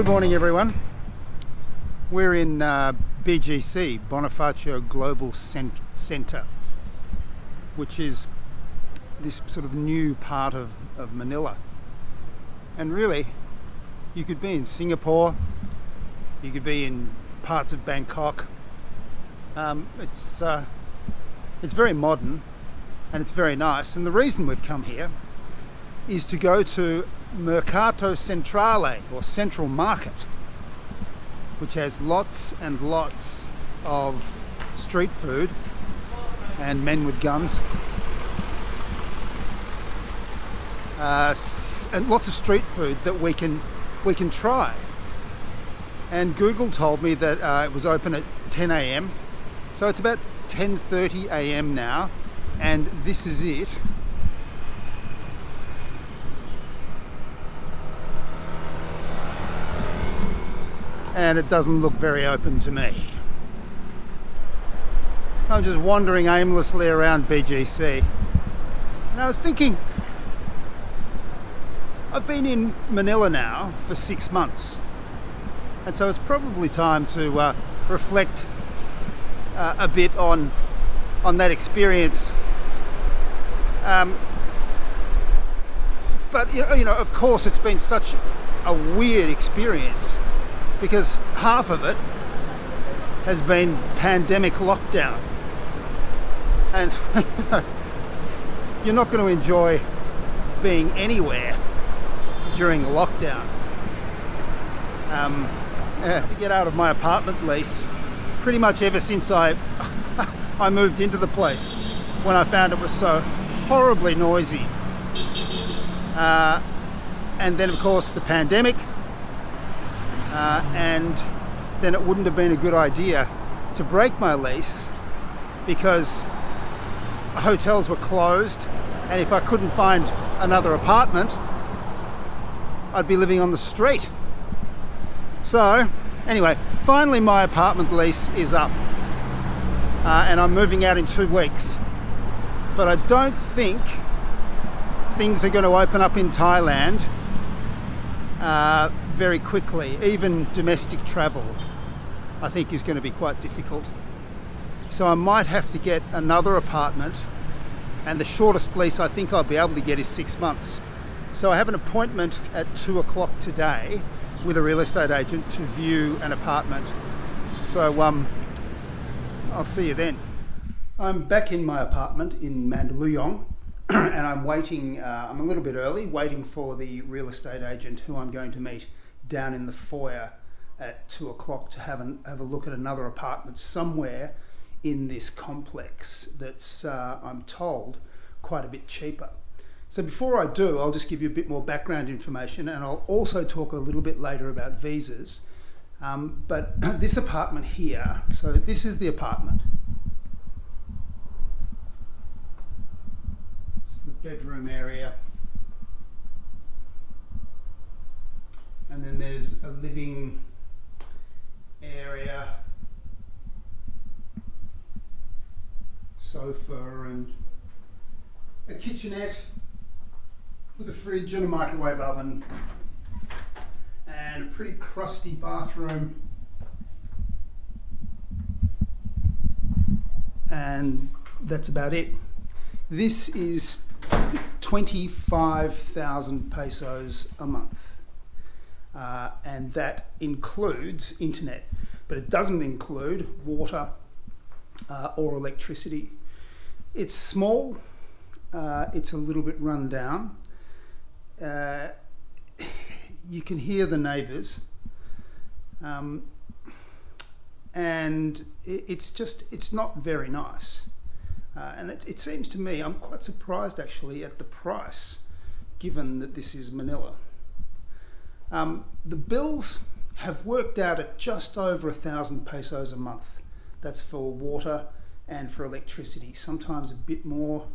Good morning, everyone. We're in BGC, Bonifacio Global Centre, which is this sort of new part of Manila. And really, you could be in Singapore, you could be in parts of Bangkok. It's very modern and it's very nice. And the reason we've come here is to go to Mercato Centrale, or Central Market, which has lots and lots of street food and men with guns, and lots of street food that we can try. And Google told me that it was open at 10 a.m. So it's about 10:30 a.m. now, and this is it. And it doesn't look very open to me. I'm just wandering aimlessly around BGC, and I was thinking, I've been in Manila now for 6 months, and so it's probably time to reflect a bit on that experience. But you know, of course, it's been such a weird experience, because half of it has been pandemic lockdown, and you're not going to enjoy being anywhere during a lockdown. To get out of my apartment lease pretty much ever since I moved into the place, when I found it was so horribly noisy. And then of course the pandemic, and then it wouldn't have been a good idea to break my lease, because hotels were closed, and if I couldn't find another apartment, I'd be living on the street. So anyway, finally my apartment lease is up, and I'm moving out in 2 weeks. But I don't think things are going to open up in Thailand very quickly. Even domestic travel, I think, is going to be quite difficult. So I might have to get another apartment, and the shortest lease I think I'll be able to get is 6 months. So I have an appointment at 2 o'clock today with a real estate agent to view an apartment. So I'll see you then. I'm back in my apartment in Mandaluyong, and I'm waiting, I'm a little bit early, waiting for the real estate agent who I'm going to meet down in the foyer at 2 o'clock to have a look at another apartment somewhere in this complex that's, I'm told, quite a bit cheaper. So before I do, I'll just give you a bit more background information, and I'll also talk a little bit later about visas. But this apartment here, so this is the apartment. This is the bedroom area. And then there's a living area, sofa, and a kitchenette with a fridge and a microwave oven, and a pretty crusty bathroom, and that's about it. This is 25,000 pesos a month. And that includes internet, but it doesn't include water or electricity. It's small, it's a little bit run down. You can hear the neighbours, and it's not very nice. And it seems to me, I'm quite surprised actually at the price, given that this is Manila. The bills have worked out at just over 1,000 pesos a month. That's for water and for electricity. Sometimes a bit more,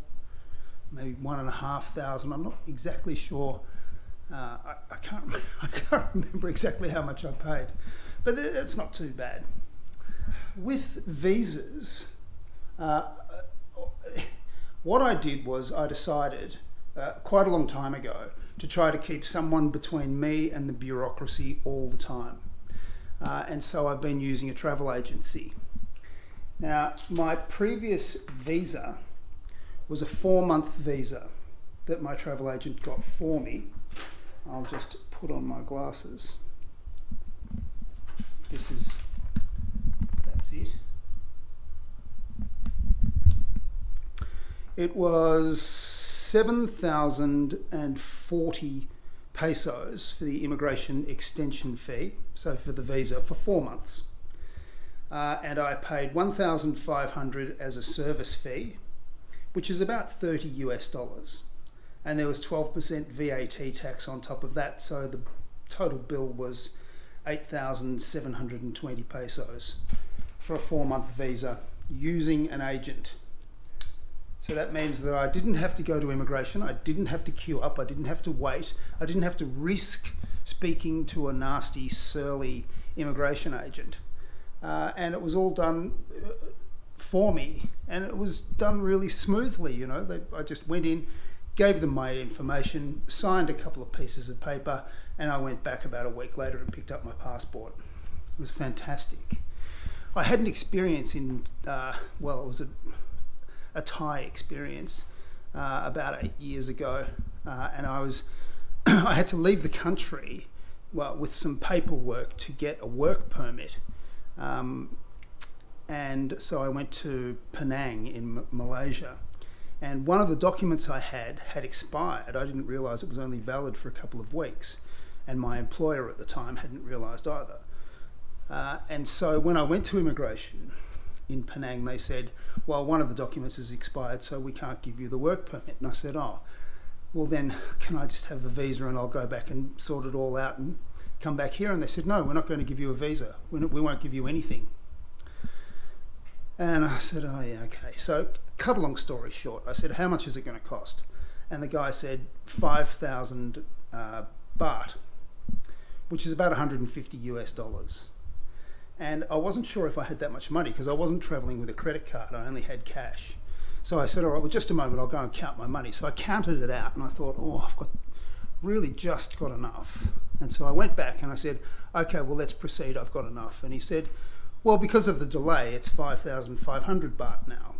maybe 1,500. I'm not exactly sure. I can't remember exactly how much I paid, but it's not too bad. With visas, what I did was I decided quite a long time ago to try to keep someone between me and the bureaucracy all the time. And so I've been using a travel agency. Now, my previous visa was a 4-month visa that my travel agent got for me. I'll just put on my glasses. That's it. It was 7,040 pesos for the immigration extension fee, so for the visa for 4 months. And I paid 1,500 as a service fee, which is about $30 US. And there was 12% VAT tax on top of that, so the total bill was 8,720 pesos for a 4-month visa using an agent. So that means that I didn't have to go to immigration, I didn't have to queue up, I didn't have to wait, I didn't have to risk speaking to a nasty, surly immigration agent. And it was all done for me, and it was done really smoothly, you know. I just went in, gave them my information, signed a couple of pieces of paper, and I went back about a week later and picked up my passport. It was fantastic. I had an experience in, it was a Thai experience about 8 years ago, and I had to leave the country with some paperwork to get a work permit. And so I went to Penang in Malaysia, and one of the documents I had expired. I didn't realise it was only valid for a couple of weeks, and my employer at the time hadn't realised either. And so when I went to immigration in Penang, they said, well, one of the documents has expired, so we can't give you the work permit. And I said, oh, well then can I just have a visa and I'll go back and sort it all out and come back here? And they said, no, we're not going to give you a visa. We won't give you anything. And I said, oh yeah, okay. So cut a long story short, I said, how much is it going to cost? And the guy said 5,000 baht, which is about 150 US dollars. And I wasn't sure if I had that much money because I wasn't traveling with a credit card, I only had cash. So I said, all right, well, just a moment, I'll go and count my money. So I counted it out and I thought, oh, I've just got enough. And so I went back and I said, okay, well, let's proceed, I've got enough. And he said, well, because of the delay, it's 5,500 baht now.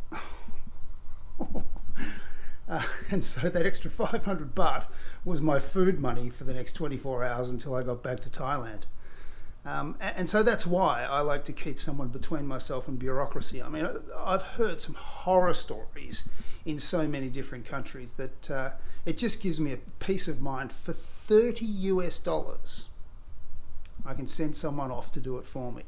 And so that extra 500 baht was my food money for the next 24 hours until I got back to Thailand. And so that's why I like to keep someone between myself and bureaucracy. I mean, I've heard some horror stories in so many different countries that it just gives me a peace of mind. For $30 US, I can send someone off to do it for me.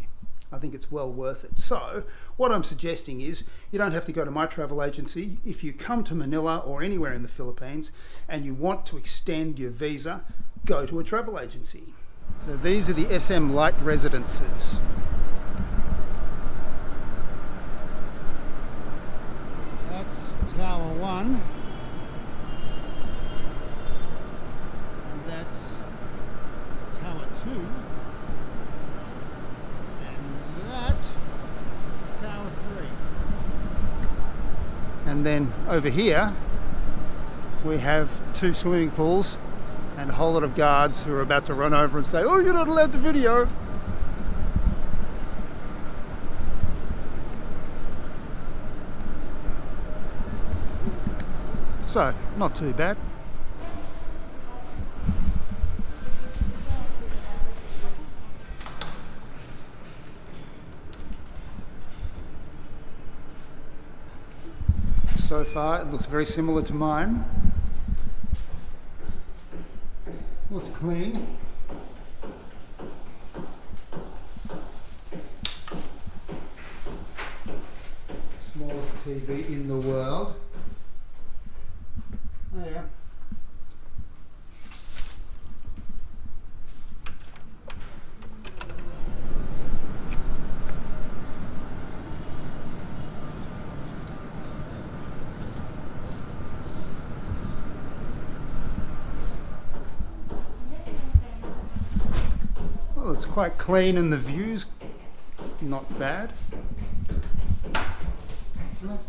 I think it's well worth it. So what I'm suggesting is you don't have to go to my travel agency. If you come to Manila or anywhere in the Philippines and you want to extend your visa, go to a travel agency. So these are the SM Light residences. That's Tower 1. And that's Tower 2. Tower 3. And then over here we have 2 swimming pools and a whole lot of guards who are about to run over and say, oh, you're not allowed to video. So, not too bad. So far, it looks very similar to mine. Looks clean. Smallest TV in the world. Oh yeah. It's quite clean and the view's not bad. Have a look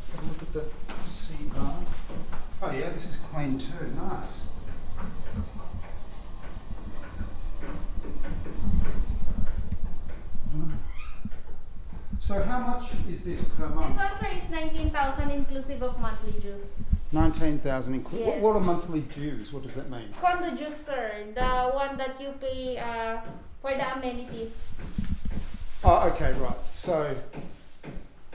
at the sea bar. Oh yeah, this is clean too, nice. So how much is this per This month? one, sir, is 19,000 inclusive of monthly dues. 19,000 include. Yes. What are monthly dues? What does that mean? Condo dues, sir. The one that you pay for the amenities. Oh, okay, right. So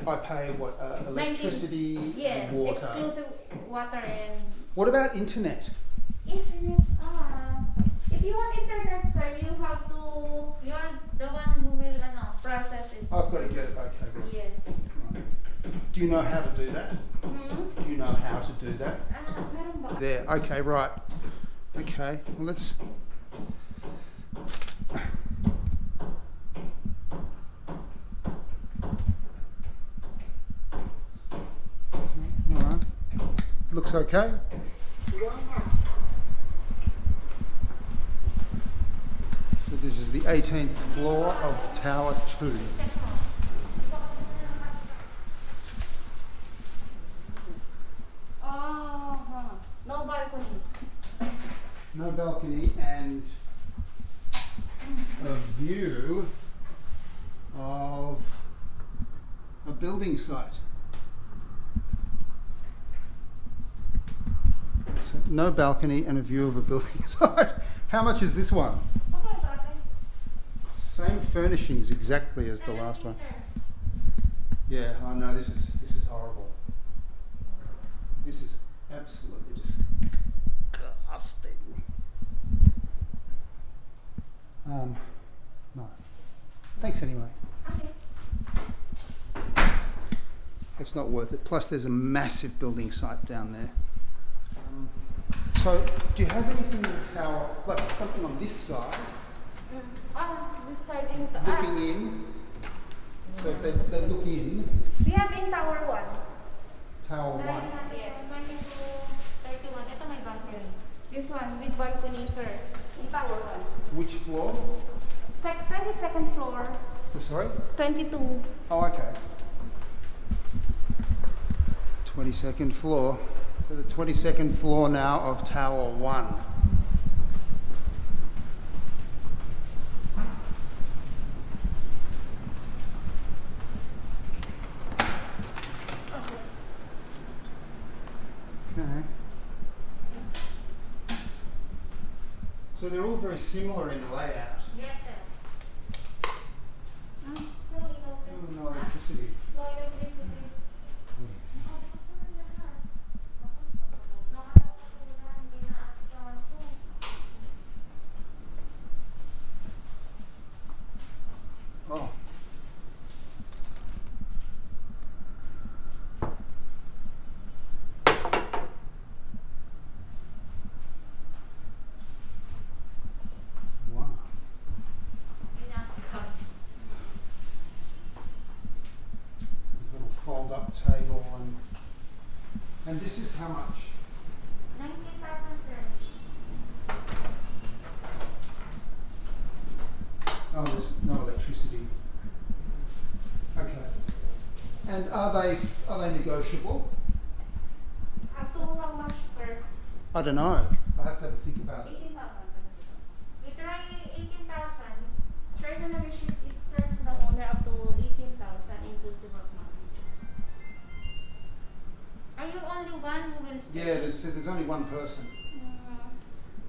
I pay what? Electricity, 19. Yes, water. exclusive water and What about internet? internet. If you want internet, sir, you have to. You are the one who will process it. I've got to get it. Okay, right. Yes. Right. Do you know how to do that? Hmm? Do you know how to do that? Meron ba? There. Okay, right. Okay. Well, let's. All right. Looks okay. So this is the 18th floor of Tower 2. No balcony. No balcony and a view of a building site. So no balcony and a view of a building site. How much is this one? Same furnishings exactly as the last one. Yeah, I know this is horrible. This is absolutely disgusting. No. Thanks anyway. Okay. It's not worth it. Plus, there's a massive building site down there. So, do you have anything in the tower, like something on this side, This side in looking in? So if they look in, we have in Tower 1. Tower 1. Yes. 22, 31. Ito may balcony. This one with balcony, sir. In Tower 1. Which floor? 22nd floor. Sorry? 22. Oh, okay. 22nd floor. So the 22nd floor now of Tower 1. Okay. So they're all very similar in layout. Yes, sir. Oh, no electricity. No electricity. Oh. Wow. There's a little fold-up table and this is how much? 90,000, sir. Oh, there's no electricity. Okay. And are they negotiable? Up to how much, sir? I don't know. I have to have a think about it. 18,000. We try 18,000. Try to negotiate it, sir, to the owner up to 18,000 inclusive of monthly dues. Are you only one who will stay? Yeah, there's only one person.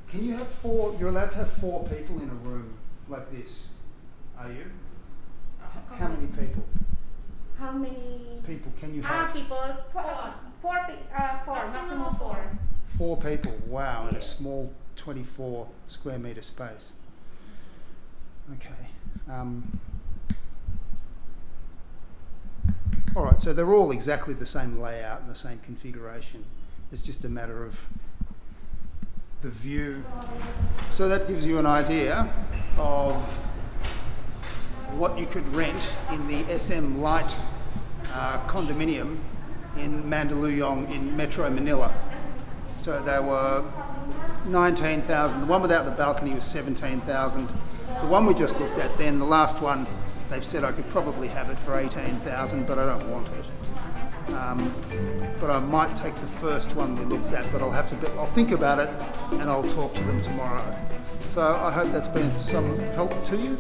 Can you have four? You're allowed to have 4 people in a room like this. Are you? How many people? How many People can you have? people? Four, maximum 4. 4 people. Wow, in a Yes. small 24 square meter space. Okay. All right. So they're all exactly the same layout and the same configuration. It's just a matter of the view. So that gives you an idea of what you could rent in the SM Light condominium in Mandaluyong in Metro Manila. So they were 19,000. The one without the balcony was 17,000. The one we just looked at then, the last one, they've said I could probably have it for 18,000, but I don't want it. But I might take the first one we looked at, but I'll think about it and I'll talk to them tomorrow. So I hope that's been some help to you.